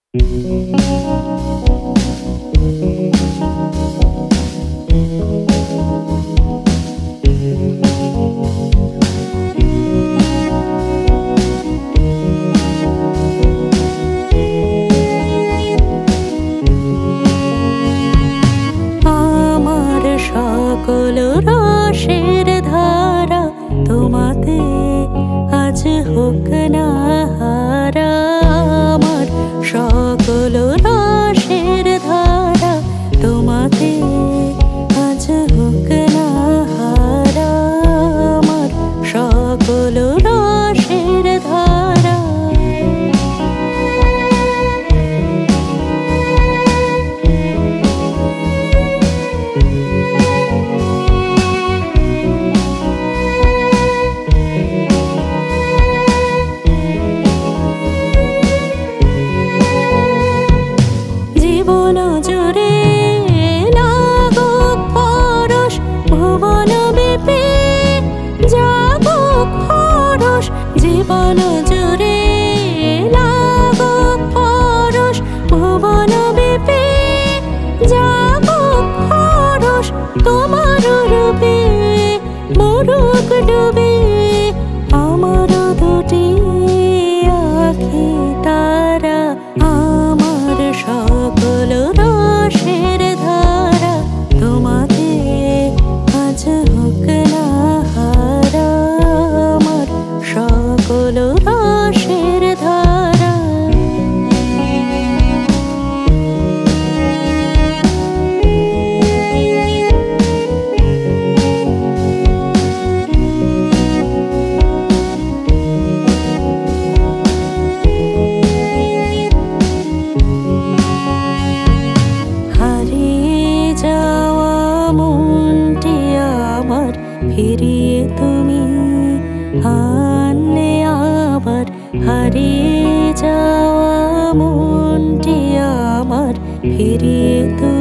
আমার সকল রসের ধারা তোমাতে আজ হোক না হারা। আমার সকল রসের ধারা তোমাতে আজ হোক না হারা। আমার সকল রসের ধারা জীবন জুড়ে লাগুক পরশ ভুবন ব্যাপী যাবুক পরশ। জীবন জুড়ে লাগুক পরশ ভুবন ব্যাপী যাবুক পরশ। তোমার রূপে মরুক ডুবে আমার দুটি আখি তারা। আমার সকল রসের ধারা তোমাতে আজ হোক না হারা। আমার সকল রসের ধারা ফিরিয়ে তুমি আনলে আবার। হারিয়ে যাওয়া মনটি আমার ফিরিয়ে তুমি